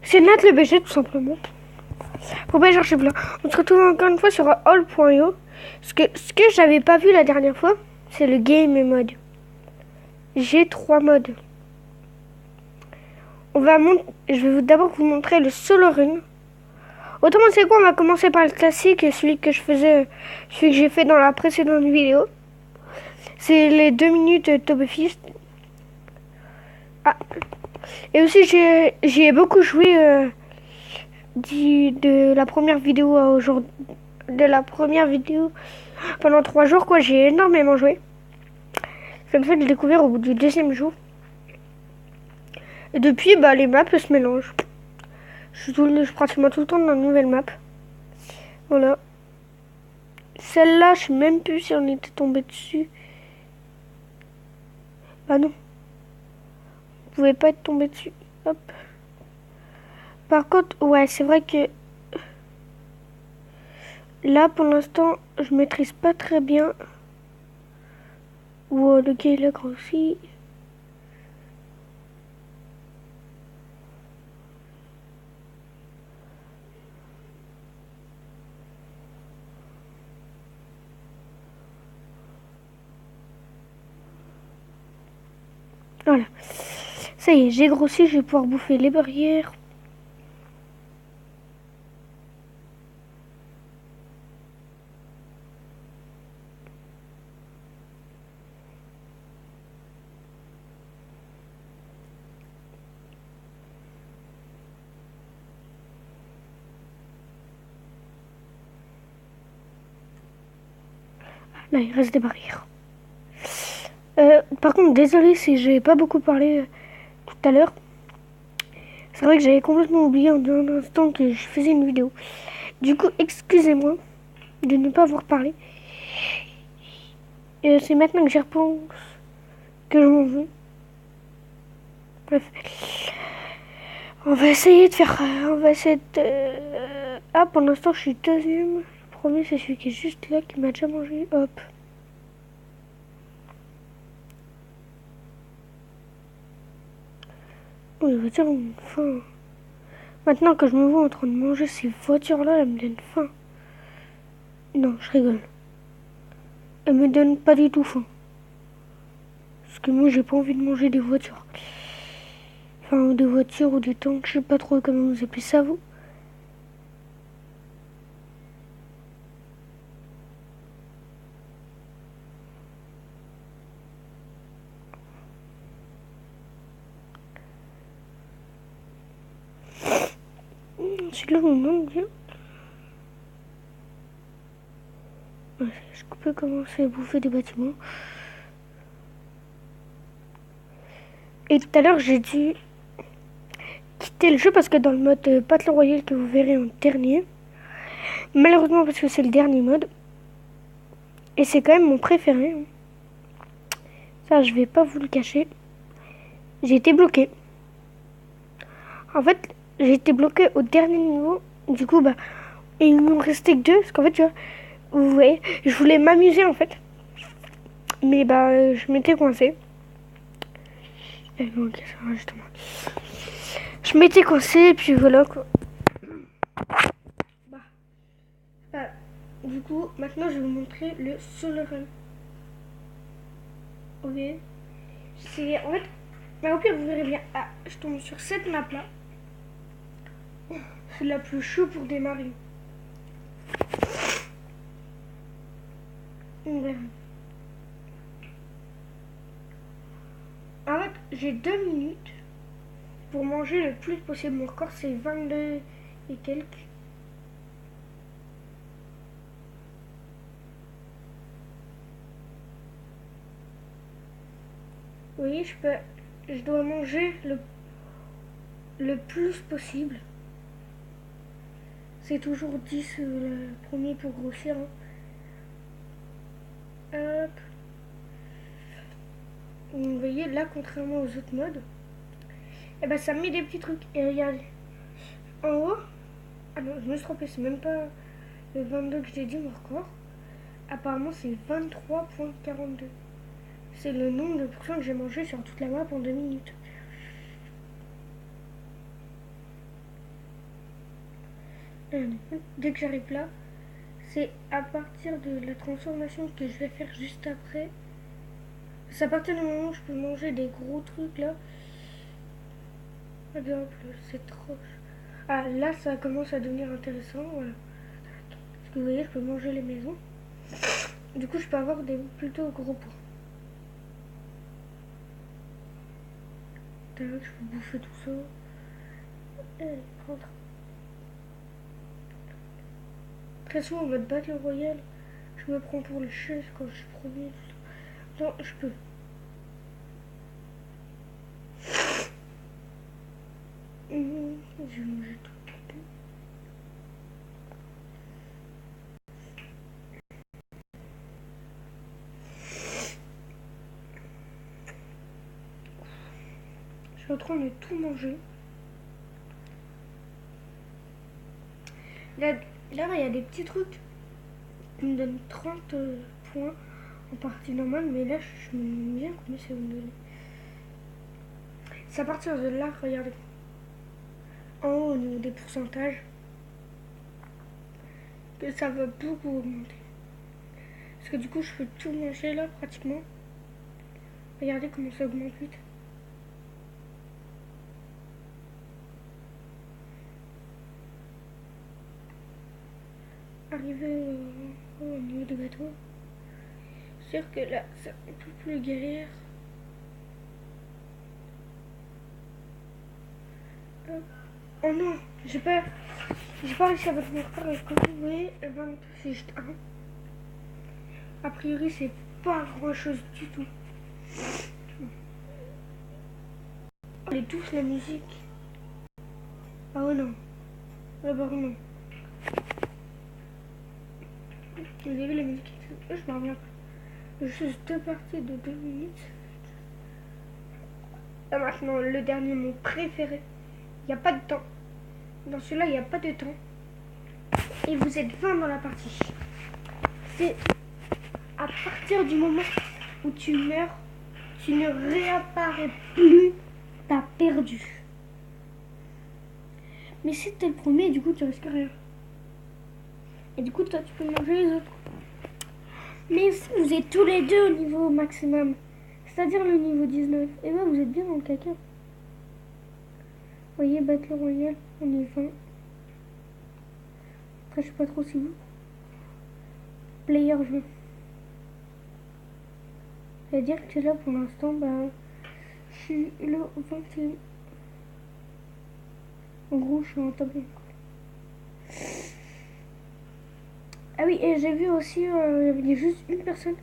C'est Nat le BG tout simplement. Faut pas chercher plus loin. On se retrouve encore une fois sur all.io. Ce que j'avais pas vu la dernière fois, c'est le game mode. J'ai 3 modes. Je vais d'abord vous montrer le solo run. Autrement c'est quoi, on va commencer par le classique, celui que j'ai fait dans la précédente vidéo. C'est les 2 minutes Tobefist. Ah. Et aussi j'y ai beaucoup joué de la première vidéo à aujourd'hui. De la première vidéo pendant 3 jours quoi, j'ai énormément joué. Comme ça, j'ai découvert au bout du 2e jour. Et depuis, les maps se mélangent. Je suis pratiquement tout le temps dans une nouvelle map. Voilà. Celle-là, je sais même plus si on était tombé dessus. Ah non. Vous pouvez pas être tombé dessus. Hop. Par contre, ouais, c'est vrai que là, pour l'instant, je maîtrise pas très bien. Wow, le gars, il a grossi. Voilà. Ça y est, j'ai grossi, je vais pouvoir bouffer les barrières. Là, il reste des barrières. Par contre, désolé si j'ai pas beaucoup parlé tout à l'heure. C'est vrai que j'avais complètement oublié en un instant que je faisais une vidéo. Du coup, excusez-moi de ne pas avoir parlé. C'est maintenant que j'y repense que je m'en veux. Bref. On va essayer de faire... On va essayer de... Ah, pour l'instant, je suis 2e. Le premier, c'est celui qui est juste là, qui m'a déjà mangé. Hop. Oh, les voitures ont faim. Maintenant que je me vois en train de manger ces voitures-là, elles me donnent faim. Non, je rigole. Elles me donnent pas du tout faim. Parce que moi, j'ai pas envie de manger des voitures. Enfin, des voitures ou des tanks, je sais pas trop comment vous appelez ça, vous. Celui-là, on manque bien. Ouais, je peux commencer à bouffer des bâtiments. Et tout à l'heure, j'ai dû quitter le jeu parce que dans le mode Battle Royale que vous verrez en dernier, malheureusement parce que c'est le dernier mode, et c'est quand même mon préféré. Ça, je vais pas vous le cacher. J'ai été bloqué. En fait, j'ai été bloqué au dernier niveau. Du coup, et il m'en restait que 2. Parce qu'en fait, tu vois, vous voyez, je voulais m'amuser en fait. Mais je m'étais coincé. Justement. Je m'étais coincé et puis voilà quoi. Du coup, maintenant je vais vous montrer le solo run. Ok. C'est en fait, au pire vous verrez bien. Ah, je tombe sur cette map là. C'est la plus chaude pour démarrer. On verra. En fait, j'ai 2 minutes pour manger le plus possible. Mon record c'est 22 et quelques. Oui, je dois manger le plus possible. C'est toujours 10 le premier pour grossir. Hein. Hop. Vous voyez, là, contrairement aux autres modes, ça me met des petits trucs. Et regardez, en haut, ah non, je me suis trompée, c'est même pas le 22 que j'ai dit, mon record. Apparemment, c'est 23,42. C'est le nombre de pourcents que j'ai mangé sur toute la map en 2 minutes. Dès que j'arrive là, c'est à partir de la transformation que je vais faire juste après. C'est à partir du moment où je peux manger des gros trucs là. Par exemple, c'est trop. Ah, là, ça commence à devenir intéressant. Voilà. Parce que vous voyez, je peux manger les maisons. Du coup, je peux avoir des plutôt gros points. Tac, je peux bouffer tout ça. Et prendre. Très souvent, en mode Battle Royale, je me prends pour le chef quand je suis premier. Non, je peux. Je vais manger tout. Je suis en train de tout manger. Là, il y a des petits trucs qui me donnent 30 points en partie normale, mais là, je me demande bien combien ça va me donner. C'est à partir de là, regardez. En haut, au niveau des pourcentages, que ça va beaucoup augmenter. Parce que du coup, je peux tout manger là, pratiquement. Regardez comment ça augmente vite. Arrivé au niveau du gâteau, c'est sûr que là, c'est un peu plus galère. Oh non, j'ai pas réussi à battre mon frère. Comme vous voyez, c'est juste 1. A priori, c'est pas grand chose du tout. On les touche la musique. Ah oh non. D'abord non. Vous avez la musique. Je m'en reviens pas. Juste 2 parties de 2 minutes. Là maintenant, le dernier, mon préféré. Il n'y a pas de temps. Dans celui-là, il n'y a pas de temps. Et vous êtes 20 dans la partie. C'est à partir du moment où tu meurs, tu ne réapparais plus. T'as perdu. Mais si t'es le premier, du coup, tu risques rien. Et du coup, toi, tu peux manger les autres. Mais si vous êtes tous les deux au niveau maximum, c'est-à-dire le niveau 19, et ben vous êtes bien dans le caca. Vous voyez, Battle Royale, on est 20. Après, je sais pas trop si vous. Player jeu. C'est-à-dire que là, pour l'instant, bah, je suis le 21. En gros, je suis en top 1. Ah oui, et j'ai vu aussi, il y avait juste une personne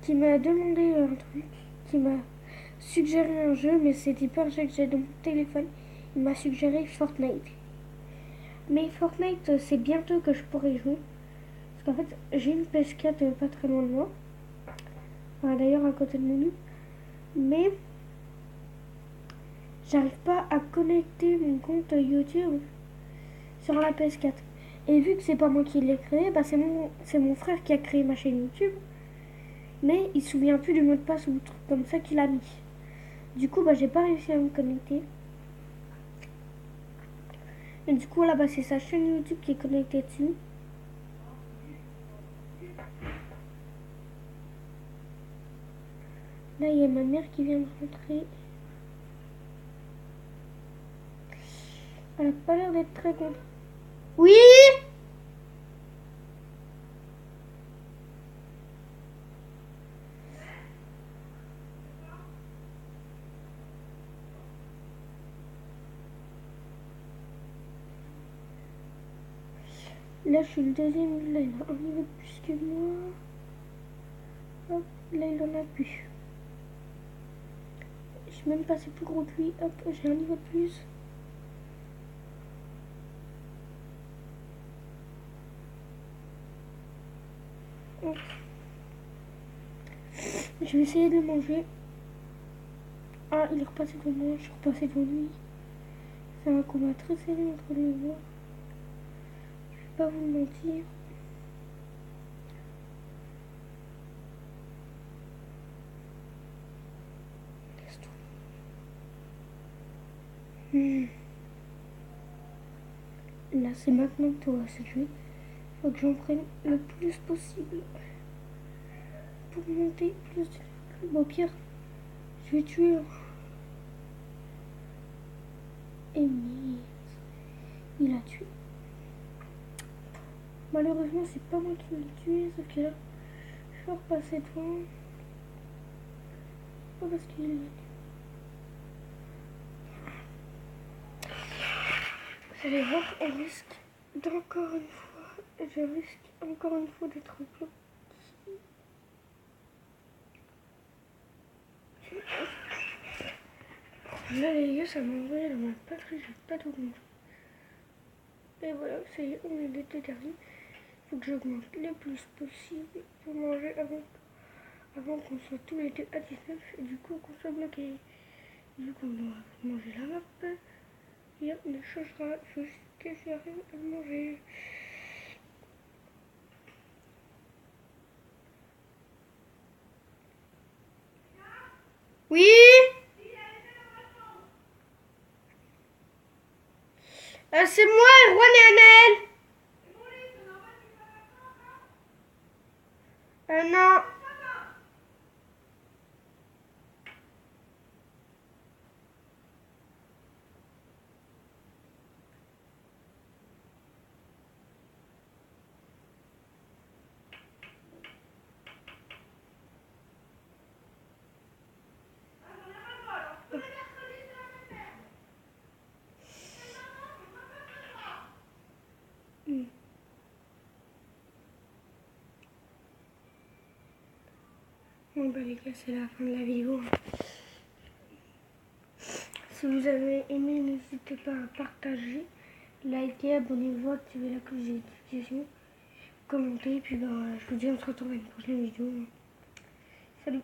qui m'a demandé un truc, qui m'a suggéré un jeu, mais c'était pas un jeu que j'ai dans mon téléphone. Il m'a suggéré Fortnite. Mais Fortnite, c'est bientôt que je pourrai jouer. Parce qu'en fait, j'ai une PS4 pas très loin de moi. Enfin, d'ailleurs, à côté de mon lit. Mais j'arrive pas à connecter mon compte YouTube sur la PS4. Et vu que c'est pas moi qui l'ai créé, bah c'est mon frère qui a créé ma chaîne YouTube. Mais il se souvient plus du mot de passe ou truc comme ça qu'il a mis. Du coup, bah j'ai pas réussi à me connecter. Et du coup, là, bah c'est sa chaîne YouTube qui est connectée dessus. Là, il y a ma mère qui vient de rentrer. Elle a pas l'air d'être très contente. Oui! Là, je suis le deuxième. Là, il a un niveau de plus que moi. Hop, là, il en a plus. Je suis même passé plus gros que lui. Hop, j'ai un niveau de plus. Hop. Je vais essayer de le manger. Ah, il est repassé devant moi. Je suis repassé devant lui. C'est un combat très serré entre les deux. Je vais pas vous mentir. Là, c'est maintenant que tu vois cette nuit. Il faut que j'en prenne le plus possible pour monter plus. Bon, Pierre, je vais tuer. Et merde, il a tué. Malheureusement, c'est pas moi qui l'ai tué, sauf que là, je suis repassé devant. Pas parce qu'il l'a tué. Vous allez voir, on risque d'encore une fois. Je risque encore une fois d'être bloqué. Là, les gars, ça m'a envoyé dans ma patrie, j'ai pas tout compris. Et voilà, ça y est, on est l'été dernier. Faut que j'augmente le plus possible pour manger avant qu'on soit tout l'été à 19 et du coup qu'on soit bloqué. Du coup, on doit manger la map. Rien ne changera, il faut juste que j'arrive à manger. Oui, c'est moi, Erwan et Anaël. Non. Bon bah les gars, c'est la fin de la vidéo. Si vous avez aimé, n'hésitez pas à partager, liker, abonnez-vous, activez la cloche des notifications, commentez, puis bah, je vous dis on se retrouve à une prochaine vidéo. Salut!